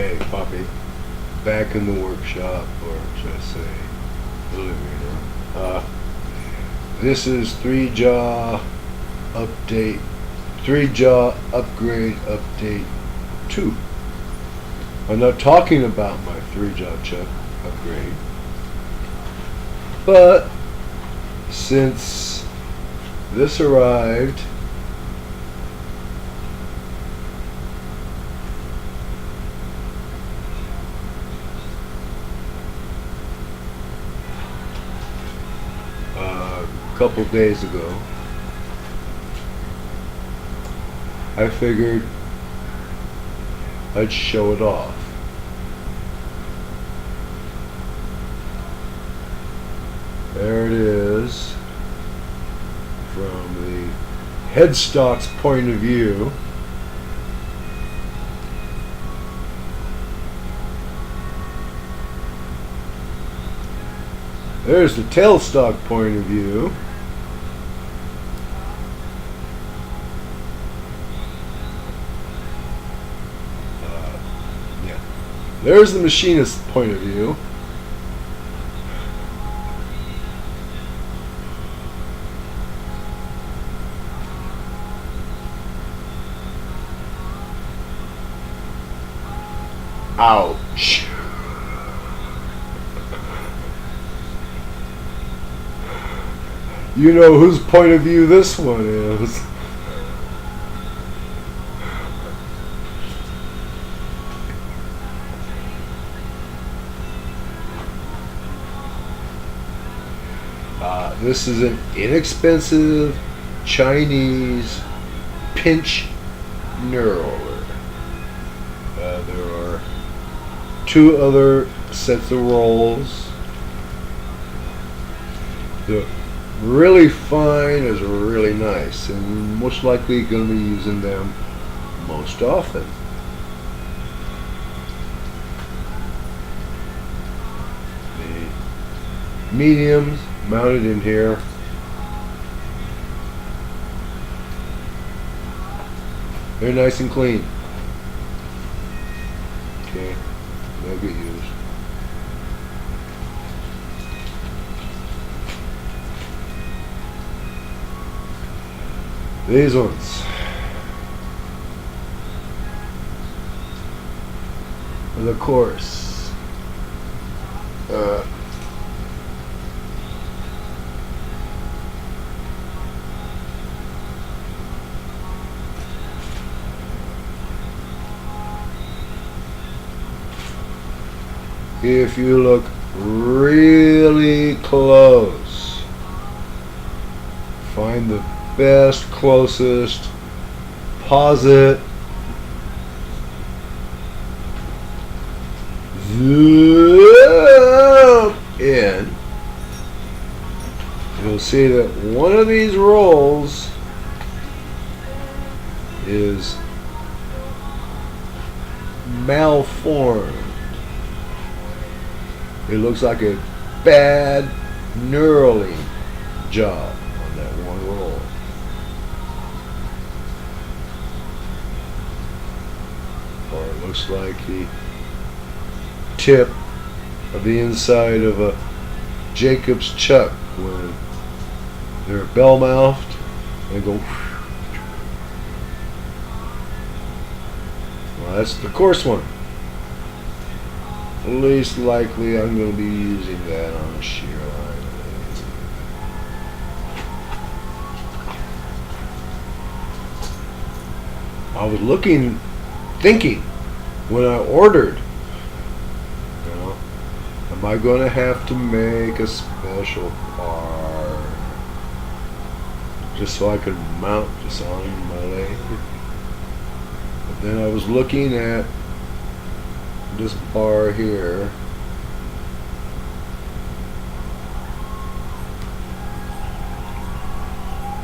Hey, Poppy. Back in the workshop, or should I say, the living room. This is 3-jaw update, 3-jaw upgrade update 2. I'm not talking about my 3-jaw chuck upgrade, but since this arrived, a couple days ago, I figured I'd show it off. There it is from the headstock's point of view. There's the tailstock point of view. There's the machinist's point of view. Ouch. You know whose point of view this one is. This is an inexpensive Chinese pinch knurler. There are 2 other sets of rolls. The really fine is really nice, and most likely going to be using them most often. The mediums mounted in here. They're nice and clean. Okay, they'll get used. These ones. And of course, if you look really close, find the best, closest, pause it, zoom in, you'll see that one of these rolls is malformed. It looks like a bad knurling job on that one roll. Or it looks like the tip of the inside of a Jacob's chuck when they're bell-mouthed and go. Well, that's the coarse one. Least likely I'm going to be using that on a shear line. I was thinking when I ordered, am I going to have to make a special part just so I could mount this on my lathe? But then I was looking at this bar here.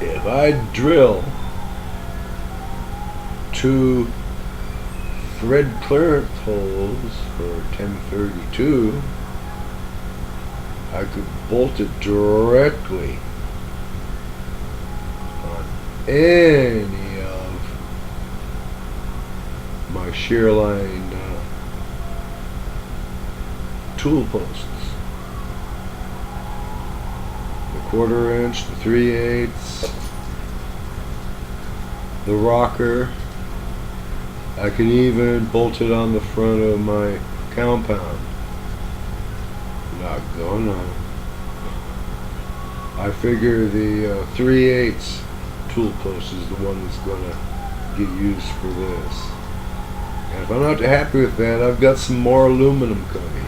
If I drill 2 thread clearance holes for 1032, I could bolt it directly on any of my shear line tool posts. The 1/4 inch, the 3/8, the rocker. I can even bolt it on the front of my compound. Not gonna. I figure the 3/8 tool post is the one that's gonna get used for this. And if I'm not happy with that, I've got some more aluminum coming.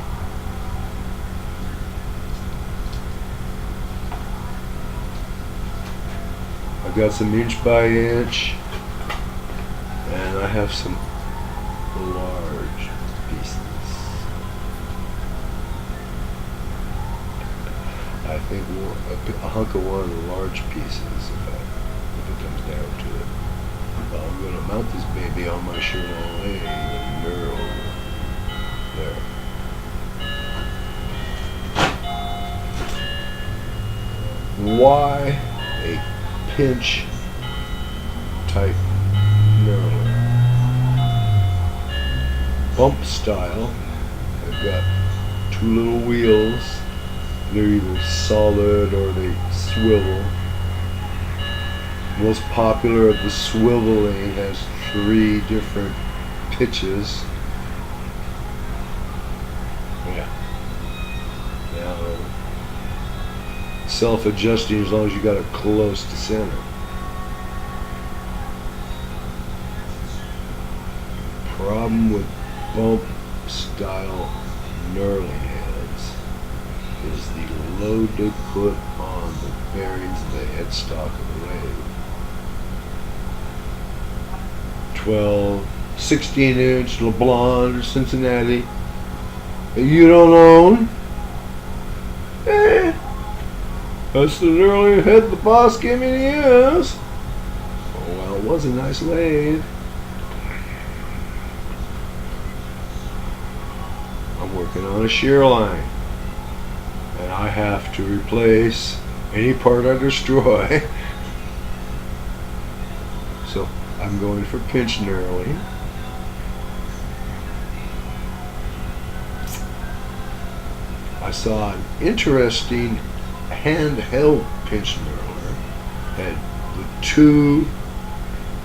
I've got some 1x and I have some large pieces. I think a hunk of one of the large pieces, if it comes down to it. But I'm going to mount this baby on my Sherman lathe and knurl there. Why a pinch type knurler? Bump style. I've got 2 little wheels. They're either solid or they swivel. Most popular of the swiveling has 3 different pitches. Yeah. Now, self-adjusting as long as you got it close to center. Problem with bump style knurling heads is the load they put on the bearings of the headstock of the lathe. 12, 16-inch LeBlanc or Cincinnati that you don't own. That's the knurling head the boss gave me to use. Oh well, it was a nice lathe. I'm working on a shear line, and I have to replace any part I destroy. So I'm going for pinch knurling. I saw an interesting handheld pinch knurler, had the 2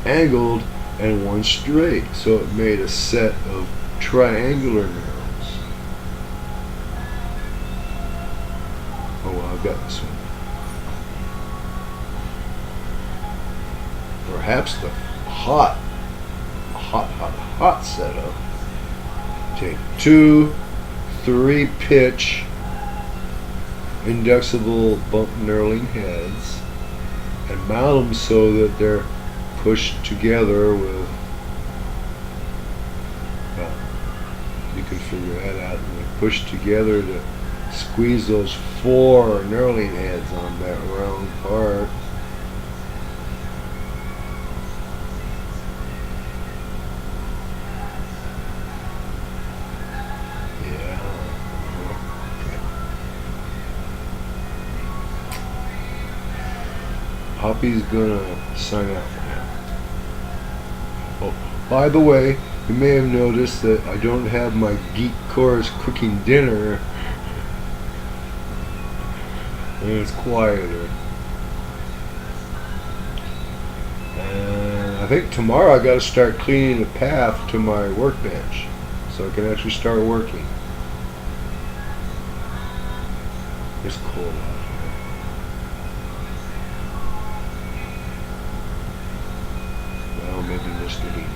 angled and 1 straight, so it made a set of triangular knurls. Oh well, I've got this one. Perhaps the hot setup. Take 2 3-pitch induxible bump knurling heads and mount them so that they're pushed together with, well, you can figure that out, and they're pushed together to squeeze those 4 knurling heads on that round part. Poppy's gonna sign out for now. Oh, by the way, you may have noticed that I don't have my geek chorus cooking dinner. And it's quieter. And I think tomorrow I gotta start cleaning the path to my workbench so I can actually start working. It's cold out here. Maybe yesterday.